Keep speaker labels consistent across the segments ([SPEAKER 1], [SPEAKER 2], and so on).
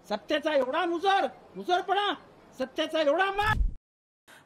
[SPEAKER 1] सत्याचा एवढा मुसरपणा, सत्याचा एवढा मान।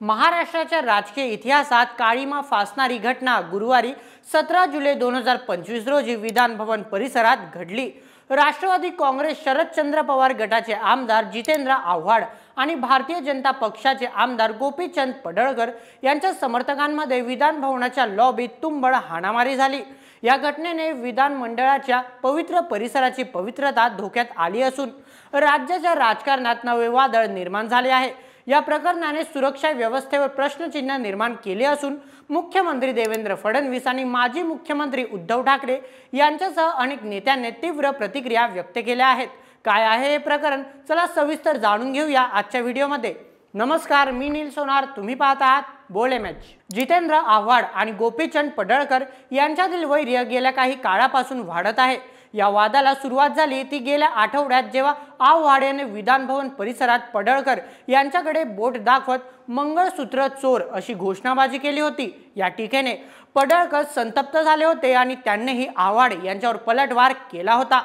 [SPEAKER 2] महाराष्ट्राच्या राजकीय इतिहासात काळीमा फासणारी घटना गुरुवारी 17 जुलै 2025 रोजी विधान भवन परिसरात घडली। राष्ट्रवादी काँग्रेस शरदचंद्र पवार गटाचे आमदार जितेंद्र आव्हाड आणि भारतीय जनता पक्षाचे आमदार गोपीचंद पडळकर यांच्या समर्थकांमध्ये विधान भवनाच्या लॉबीत तुंबळ हाणामारी झाली। या घटनेने विधान मंडळाच्या पवित्र परिसराची पवित्रता धोक्यात आली असून राज्याच्या राजकारणात नवे वादळ निर्माण झाले आहे। या प्रकरणाने सुरक्षा व्यवस्थेवर प्रश्नचिन्ह निर्माण केले असून मुख्यमंत्री देवेंद्र फडणवीस आणि माजी मुख्यमंत्री उद्धव ठाकरे यांच्यासह अनेक नेत्यांनी तीव्र प्रतिक्रिया व्यक्त केल्या आहेत। काय आहे हे प्रकरण, चला सविस्तर जाणून घेऊया आजच्या व्हिडिओमध्ये। नमस्कार, मी नील सोनार, तुम्ही पाहत आहात बोले मॅच। जितेंद्र आव्हाड आणि गोपीचंद पडळकर यांच्यातील वैर गेल्या काही काळापासून वाढत आहे। या वादाला सुरुवात झाली ती गेल्या आठवड्यात, जेव्हा आव्हाड यांनी विधान भवन परिसरात पडळकर यांच्याकडे बोट दाखवत मंगळसूत्र चोर अशी घोषणाबाजी केली होती। या टीकेने पडळकर संतप्त झाले होते आणि त्यांनीही आव्हाड यांच्यावर पलटवार केला होता।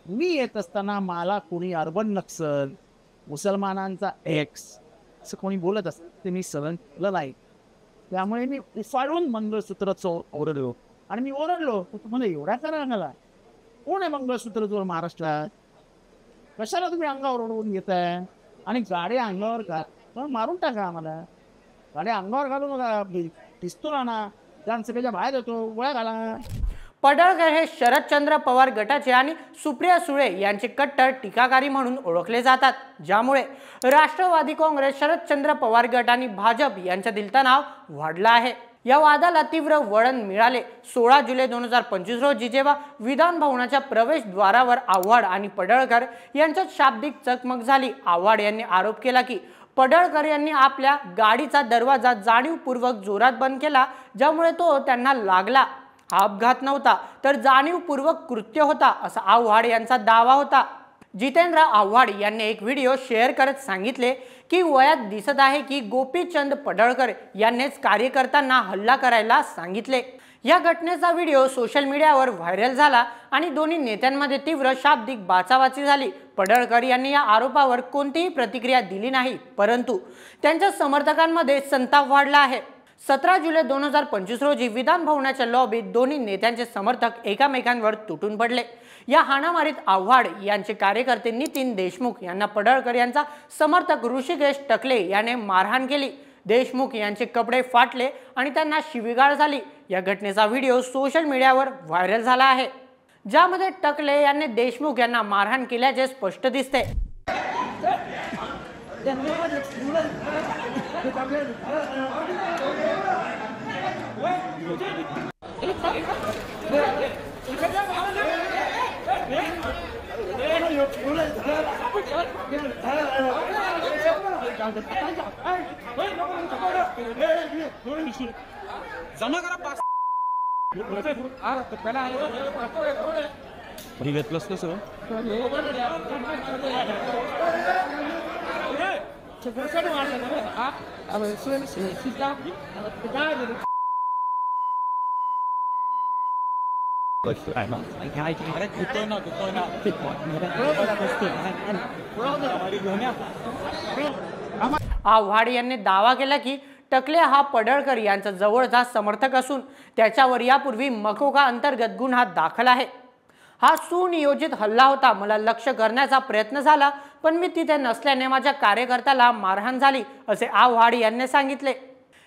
[SPEAKER 1] मी येत असताना मला कोणी अर्बन नक्सल, मुसलमानांचा एक्स असं कोणी बोलत असत ते मी सहन केलं नाही। त्यामुळे मी उफाळून मंगळसूत्र चोर ओरडलो आणि मी ओरडलो, तुम्हाला एवढा करा आला कोण आहे मंगळसूत्र चोर महाराष्ट्रात? कशाला तुम्ही अंगावर ओढवून घेताय? आणि गाड्या अंगावर घाल, मारून टाका आम्हाला, गाड्या अंगावर घालू नका, पिस्तूल आणा, विधानसभेच्या बाहेर येतो, गोळ्या घाला।
[SPEAKER 2] पडळकर हे शरदचंद्र पवार गटाचे आणि सुप्रिया सुळे यांचे कट्टर टीकाकारी म्हणून ओळखले जातात, ज्यामुळे राष्ट्रवादी काँग्रेस शरदचंद्र पवार गट आणि भाजप यांच्यातील तणाव वाढला आहे। या वादाला तीव्र वळण मिळाले 16 जुलै 2025 रोजी, जेव्हा विधान भवनाच्या प्रवेशद्वारावर आव्हाड आणि पडळकर यांच्यात शाब्दिक चकमक झाली। आव्हाड यांनी आरोप केला की पडळकर यांनी आपल्या गाडीचा दरवाजा जाणीवपूर्वक जोरात बंद केला, ज्यामुळे तो त्यांना लागला। हा अपघात नव्हता तर जाणीवपूर्वक कृत्य होता असा आव्हाड यांचा दावा होता। जितेंद्र आव्हाड यांनी एक व्हिडिओ शेअर करत सांगितले की वयात दिसत आहे की गोपीचंद पडळकर यांनीच कार्यकर्त्यांना हल्ला करायला सांगितले। या घटनेचा व्हिडिओ सोशल मीडियावर व्हायरल झाला आणि दोन्ही नेत्यांमध्ये तीव्र शाब्दिक बाचाबाची झाली। पडळकर यांनी या आरोपावर कोणतीही प्रतिक्रिया दिली नाही, परंतु त्यांच्या समर्थकांमध्ये संताप वाढला आहे। 17 जुलै 2025 रोजी विधान भवनाच्या लॉबीत दोन्ही नेत्यांचे समर्थक एकमेकांवर तुटून पडले। या हाणामारीत आव्हाड यांचे कार्यकर्ते नितीन देशमुख यांना पडळकर यांचा समर्थक ऋषिकेश टकले याने मारहाण केली। देशमुख यांचे कपडे फाटले आणि त्यांना शिवीगाळ झाली। या घटनेचा व्हिडिओ सोशल मीडियावर व्हायरल झाला आहे, ज्यामध्ये टकले यांनी देशमुख यांना मारहाण केल्याचे स्पष्ट दिसते।
[SPEAKER 1] जमा करा पास घेतलंस ना सगळं।
[SPEAKER 2] आव्हाड यांनी दावा केला की टकले हा पडळकर यांचा जवळचा समर्थक असून त्याच्यावर यापूर्वी मकोका अंतर्गत गुन्हा दाखल आहे। हा सुनियोजित हल्ला होता, मला लक्ष्य करण्याचा प्रयत्न झाला पण मी तिथे नसल्याने माझ्या कार्यकर्त्याला मारहाण झाली असे आव्हाड यांनी सांगितले।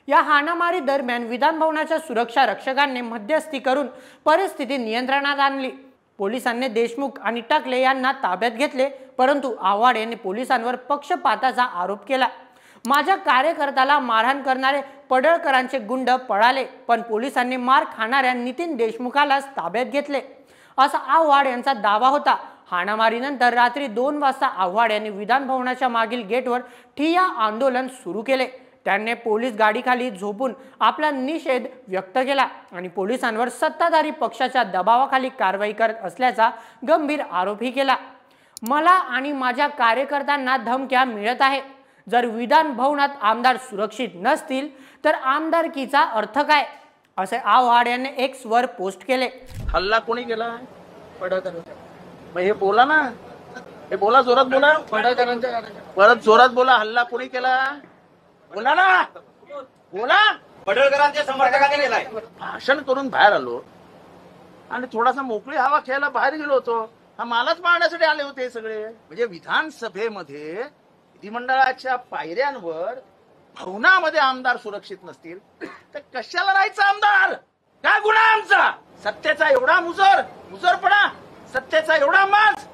[SPEAKER 2] या हाणामारी दरम्यान विधान भवनाच्या सुरक्षा रक्षकांनी मध्यस्थी करून परिस्थिती नियंत्रणात आणली। पोलिसांनी देशमुख आणि टकले यांना ताब्यात घेतले, परंतु आव्हाड यांनी पोलिसांवर पक्षपाताचा आरोप केला। माझ्या कार्यकर्त्याला मारहाण करणारे पडळकरांचे गुंड पळाले, पण पोलिसांनी मार खाणाऱ्या नितीन देशमुखालाच ताब्यात घेतले असा आव्हाड यांचा दावा होता। हाणामारीनंतर रात्री 2 वाजता आव्हाड यांनी विधान भवनाच्या मागील गेटवर ठिय्या आंदोलन सुरू केले। त्यांनी पोलीस गाडीखाली झोपून आपला निषेध व्यक्त केला आणि पोलिसांवर सत्ताधारी पक्षाच्या दबावाखाली कारवाई करत असल्याचा गंभीर आरोपही केला। मला आणि माझ्या कार्यकर्त्यांना धमक्या मिळत आहे। जर विधान भवनात आमदार सुरक्षित नसतील तर आमदारकीचा अर्थ काय, असे आव्हाड यांनी एक्स वर पोस्ट केले.
[SPEAKER 1] हल्ला कोणी केला? पडळकरांचा. मग हे बोला ना, हे बोला, जोरात बोला. पडळकरांचा. परत जोरात बोला. हल्ला कोणी केला? बोला ना, बोला.
[SPEAKER 3] पडळकरांच्या समर्थकांनी केलाय.
[SPEAKER 1] भाषण करून बाहेर आलो आणि थोडासा मोकळी हवा खेळायला बाहेर गेलो होतो. हा मालाच मारण्यासाठी आले होते हे सगळे. म्हणजे विधानसभेमध्ये विधिमंडळाच्या पायऱ्यांवर भवनामध्ये आमदार सुरक्षित नसतील तर कशाला राहायचं आमदार? काय गुन्हा आमचा? सत्तेचा एवढा मुजरपणा, सत्तेचा एवढा माज.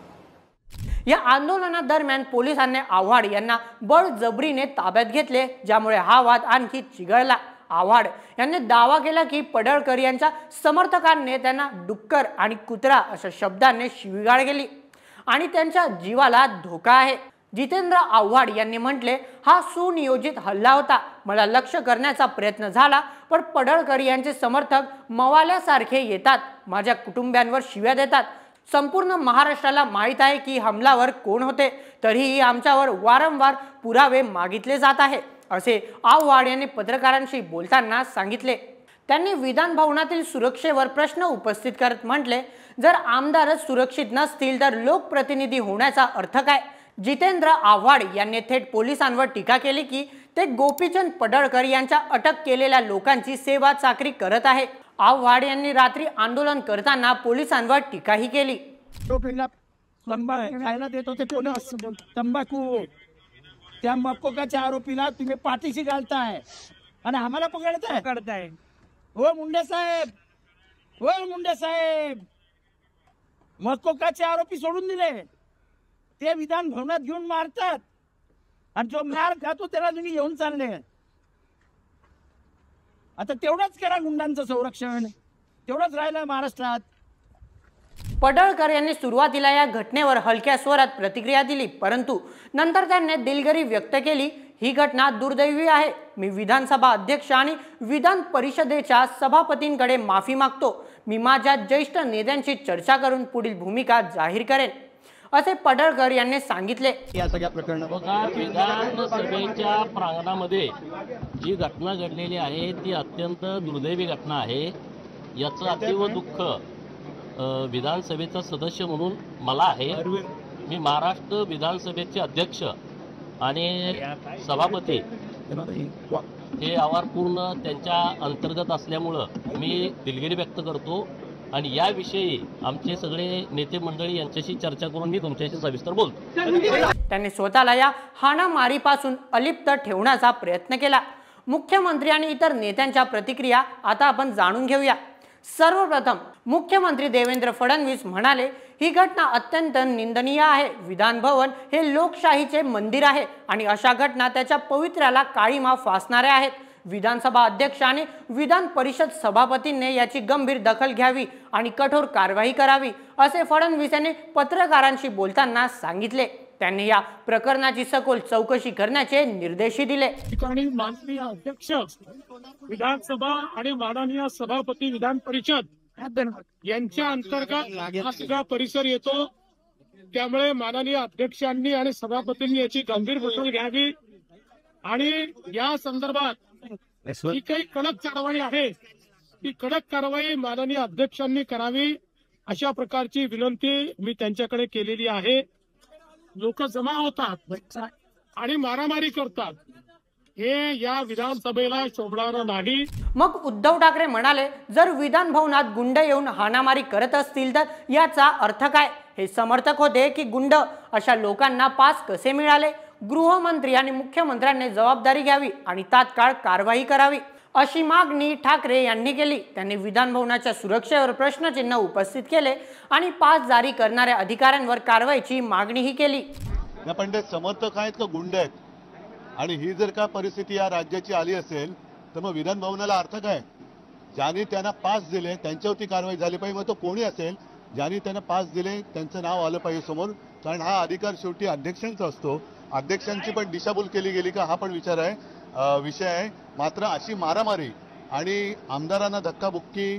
[SPEAKER 2] या आंदोलनादरम्यान पोलिसांनी आव्हाड यांना बळजबरीने ताब्यात घेतले, ज्यामुळे हा वाद आणखी चिघळला. आव्हाड यांनी दावा केला की पडळकर यांच्या समर्थकांनी त्यांना डुक्कर आणि कुत्रा अशा शब्दांनी शिवीगाळ केली आणि त्यांच्या जीवाला धोका आहे. जितेंद्र आव्हाड यांनी म्हटले, हा सुनियोजित हल्ला होता. मला लक्ष्य करण्याचा प्रयत्न झाला, पण पडळकर यांचे समर्थक मवाल्यासारखे येतात, माझ्या कुटुंबियांवर शिव्या देतात. संपूर्ण महाराष्ट्राला माहीत आहे की हमलावर कोण होते, तरीही आमच्यावर वारंवार पुरावे मागितले जात आहे, असे आव्हाड यांनी पत्रकारांशी बोलताना सांगितले. त्यांनी विधान भवनातील सुरक्षेवर प्रश्न उपस्थित करत म्हटले, जर आमदारच सुरक्षित नसतील तर लोकप्रतिनिधी होण्याचा अर्थ काय? जितेंद्र आव्हाड यांनी थेट पोलिसांवर टीका केली की ते गोपीचंद पडळकर यांच्या अटक केलेल्या लोकांची सेवा चाकरी करत आहे. आव्हाड यांनी रात्री आंदोलन करताना पोलिसांवर टीकाही केली.
[SPEAKER 4] खायला देत होते कोण? तंबाखू. त्या मकोकाच्या आरोपीला तुम्ही पाठीशी घालताय आणि आम्हाला पकडताय. हो मुंडे साहेब, हो मुंडे साहेब, मकोकाचे आरोपी सोडून दिले. ते विधान भवनात घेऊन मारतात आणि जो मार खातो त्याला तुम्ही घेऊन चालले. आता तेवढंच करा गुंडांचं संरक्षण, तेवढंच राहिलं महाराष्ट्रात.
[SPEAKER 2] पडळकर यांनी सुरुवातीला या घटनेवर हलक्या स्वरात प्रतिक्रिया दिली, परंतु नंतर त्यांनी दिलगिरी व्यक्त केली. ही घटना दुर्दैवी आहे. मी विधानसभा अध्यक्ष आणि विधान परिषदेच्या सभापतींकडे माफी मागतो. मी माझ्या ज्येष्ठ नेत्यांशी चर्चा करून पुढील भूमिका जाहीर करेन, असे पडळकर यांनी सांगितले.
[SPEAKER 4] या सगळ्या प्रकरणात
[SPEAKER 5] विधानसभेच्या प्रांगणामध्ये जी घटना घडलेली आहे ती अत्यंत दुर्दैवी घटना आहे. याचं अतीव दुःख विधानसभेचा सदस्य म्हणून मला आहे. मी महाराष्ट्र विधानसभेचे अध्यक्ष आणि सभापती हे आवार पूर्ण त्यांच्या अंतर्गत असल्यामुळं मी दिलगिरी व्यक्त करतो आणि याविषयी आमचे सगळे नेते मंडळी यांच्याशी चर्चा करून मी तुमच्याशी सविस्तर बोलतो.
[SPEAKER 2] त्यांनी स्वतःला या हाणामारीपासून अलिप्त ठेवण्याचा प्रयत्न केला. मुख्यमंत्री आणि इतर नेत्यांच्या प्रतिक्रिया आता आपण जाणून घेऊया. सर्वप्रथम मुख्यमंत्री देवेंद्र फडणवीस म्हणाले, ही घटना अत्यंत निंदनीय आहे. विधान भवन हे लोकशाहीचे मंदिर आहे आणि अशा घटना त्याच्या पवित्र्याला काळीमा फासणाऱ्या आहेत. विधानसभा अध्यक्ष आणि विधान परिषद सभापतींनी याची गंभीर दखल घ्यावी आणि कठोर कारवाई करावी, असे फडणवीस यांनी पत्रकारांशी बोलताना सांगितले. त्यांनी या प्रकरणाची सखोल चौकशी करण्याचे निर्देशही दिले.
[SPEAKER 6] ठिकाणी माननीय अध्यक्ष विधानसभा आणि माननीय सभापती विधान परिषद यांच्या अंतर्गत हा सगळा परिसर येतो. त्यामुळे माननीय अध्यक्षांनी आणि सभापतींनी याची गंभीर दखल घ्यावी आणि या संदर्भात ही काही कडक कारवाई आहे ती कडक कारवाई माननीय अध्यक्षांनी करावी, अशा प्रकारची विनंती मी त्यांच्याकडे केलेली आहे. लोक जमा होतात आणि मारामारी करतात, हे या विधानसभेला शोभणारं नाही.
[SPEAKER 2] मग उद्धव ठाकरे म्हणाले, जर विधान भवनात गुंड येऊन हाणामारी करत असतील तर याचा अर्थ काय? हे समर्थक होते की गुंड? अशा लोकांना पास कसे मिळाले? गृहमंत्री आणि मुख्यमंत्र्यांनी जबाबदारी घ्यावी आणि तात्काळ कारवाई करावी, अशी मागणी ठाकरे यांनी केली. त्यांनी विधान भवनाच्या सुरक्षेवर प्रश्नचिन्ह उपस्थित केले आणि पास जारी करणाऱ्या अधिकाऱ्यांवर कारवाईची मागणीही केली.
[SPEAKER 7] पण ते समर्थक आहेत का गुंड आहेत? आणि ही जर का परिस्थिती या राज्याची आली असेल तर मग विधान भवनाला अर्थ काय? ज्यांनी त्यांना पास दिले त्यांच्यावरती कारवाई झाली पाहिजे. मग तो कोणी असेल, ज्यांनी त्यांना पास दिले त्यांचं नाव आलं पाहिजे समोर, कारण हा अधिकार शेवटी अध्यक्षांचा असतो. अध्यक्षांची पण दिशाभूल केली गेली का हा पण विषय आहे. मात्र अशी मारामारी आणि आमदारांना धक्काबुक्की,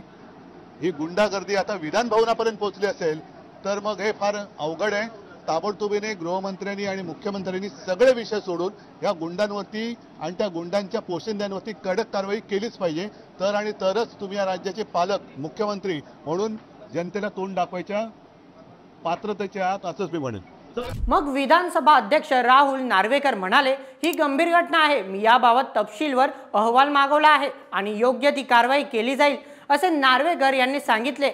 [SPEAKER 7] ही गुंडागर्दी आता विधान भवनापर्यंत पोहोचली असेल तर मग हे फार अवघड आहे. ताबडतोबीने गृहमंत्र्यांनी आणि मुख्यमंत्र्यांनी सगळे विषय सोडून या गुंडांवरती आणि त्या गुंडांच्या पोशिंद्यांवरती कडक कारवाई केलीच पाहिजे. तरच तुम्ही या राज्याचे पालक मुख्यमंत्री म्हणून जनतेला तोंड दाखवायच्या पात्रतेचे आहात असंच मी म्हणेन.
[SPEAKER 2] मग विधानसभा अध्यक्ष राहुल नार्वेकर म्हणाले, ही गंभीर घटना आहे, मी याबाबत तपशीलवार अहवाल मागवला आहे आणि योग्य ती कारवाई केली जाईल असे नार्वेकर यांनी सांगितले.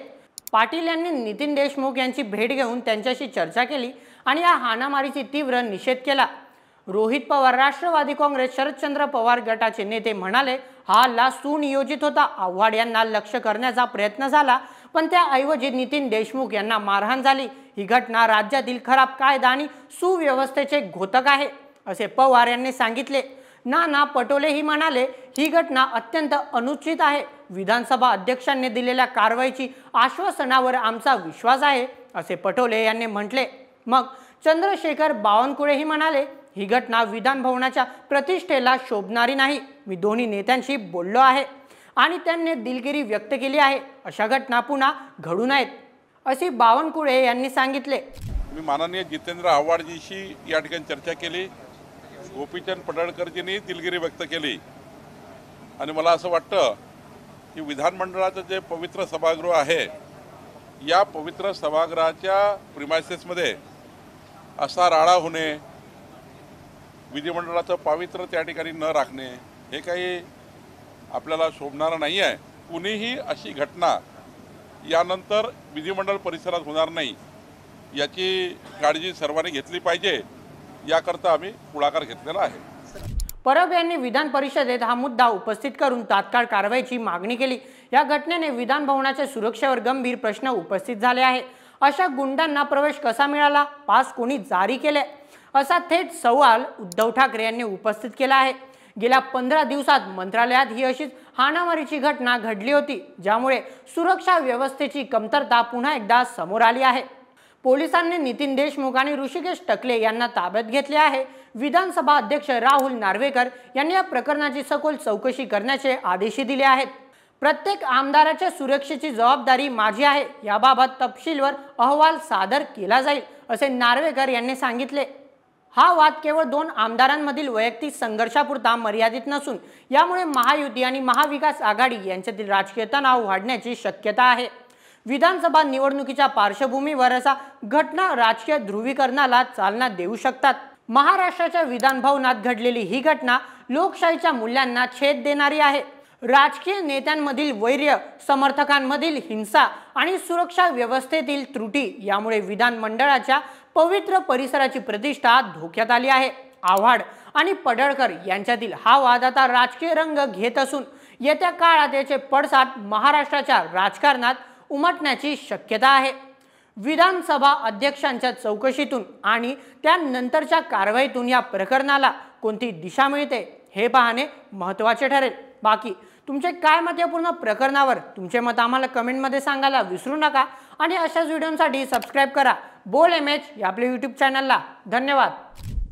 [SPEAKER 2] पाटील यांनी नितीन देशमुख यांची भेट घेऊन त्यांच्याशी चर्चा केली आणि या हाणामारीची तीव्र निषेध केला. रोहित पवार राष्ट्रवादी काँग्रेस शरदचंद्र पवार गटाचे नेते म्हणाले, हा हल्ला सुनियोजित होता. आव्हाड यांना लक्ष्य करण्याचा प्रयत्न झाला पण त्याऐवजी नितीन देशमुख यांना मारहाण झाली. ही घटना राज्यातील खराब कायदा आणि सुव्यवस्थेचे घोतक आहे असे पवार यांनी सांगितले. नाना पटोलेही म्हणाले, ही घटना अत्यंत अनुचित आहे. विधानसभा अध्यक्षांनी दिलेल्या कारवाईची आश्वासनावर आमचा विश्वास आहे असे पटोले यांनी म्हटले. मग चंद्रशेखर बावनकुळेही म्हणाले, ही घटना विधान भवनाच्या प्रतिष्ठेला शोभणारी नाही. मी दोन्ही नेत्यांशी बोललो आहे आणि त्यांनी दिलगिरी व्यक्त केली आहे. अशा घटना पुन्हा घडू नयेत असे बावनकुळे यांनी सांगितले.
[SPEAKER 8] मी माननीय जितेंद्र आव्हाडजीशी या ठिकाणी चर्चा केली. गोपीचंद पडळकरजींनी दिलगिरी व्यक्त केली आणि मला असं वाटतं की विधानमंडळाचं जे पवित्र सभागृह आहे, या पवित्र सभागृहाच्या प्रिमायसेसमध्ये असा राडा होणे, विधिमंडळाचं पावित्र्य त्या ठिकाणी न राखणे हे काही आपल्याला शोभणारं नाही आहे. कुणीही अशी घटना यानंतर विधिमंडळ परिसरात होणार नाही याची काळजी सर्वांनी घेतली पाहिजे. याकरता आम्ही पुढाकार घेतलेला आहे.
[SPEAKER 2] परब यांनी विधान परिषदेत हा मुद्दा उपस्थित करून तात्काळ कारवाईची मागणी केली. या घटनेने विधान भवनाच्या सुरक्षेवर गंभीर प्रश्न उपस्थित झाले आहे. अशा गुंडांना प्रवेश कसा मिळाला, पास कोणी जारी केले, असा थेट सवाल उद्धव ठाकरे यांनी उपस्थित केला आहे. गेल्या 15 दिवसात मंत्रालयात ही अशीच हाणामारीची घटना घडली होती, ज्यामुळे सुरक्षा व्यवस्थेची कमतरता पुन्हा एकदा समोर आली आहे. पोलिसांनी नितीन देशमुख आणि ऋषिकेश टकले यांना ताब्यात घेतले आहे. विधानसभा अध्यक्ष राहुल नार्वेकर यांनी या प्रकरणाची सखोल चौकशी करण्याचे आदेशही दिले आहेत. प्रत्येक आमदाराच्या सुरक्षेची जबाबदारी माझी आहे. याबाबत तपशीलवार अहवाल सादर केला जाईल असे नार्वेकर यांनी सांगितले. हा वाद केवळ 2 आमदारांमधील वैयक्तिक संघर्षापुरता मर्यादित नसून यामुळे महायुती आणि महाविकास आघाडी यांच्यातील राजकीय तणाव वाढण्याची शक्यता आहे. विधानसभा निवडणुकीच्या पार्श्वभूमीवर अशा घटना राजकीय ध्रुवीकरणाला चालना देऊ शकतात. महाराष्ट्राच्या विधान भवनात घडलेली ही घटना लोकशाहीच्या मूल्यांना छेद देणारी आहे. राजकीय नेत्यांमधील वैर्य, समर्थकांमधील हिंसा आणि सुरक्षा व्यवस्थेतील त्रुटी यामुळे विधानमंडळाच्या पवित्र परिसराची प्रतिष्ठा धोक्यात आली आहे. आव्हाड आणि पडळकर यांच्यातील हा वाद आता राजकीय रंग घेत असून येत्या काळात याचे पडसाद महाराष्ट्राच्या राजकारणात उमटण्याची शक्यता आहे. विधानसभा अध्यक्षांच्या चौकशीतून आणि त्यानंतरच्या कारवाईतून या प्रकरणाला कोणती दिशा मिळते हे पाहणे महत्त्वाचे ठरेल. बाकी तुमचे काय मत या पूर्ण प्रकरणावर, तुमचे मत आम्हाला कमेंटमध्ये सांगायला विसरू नका आणि अशाच व्हिडिओसाठी सबस्क्राईब करा बोल एमएच या आपल्या यूट्यूब चॅनलला. धन्यवाद.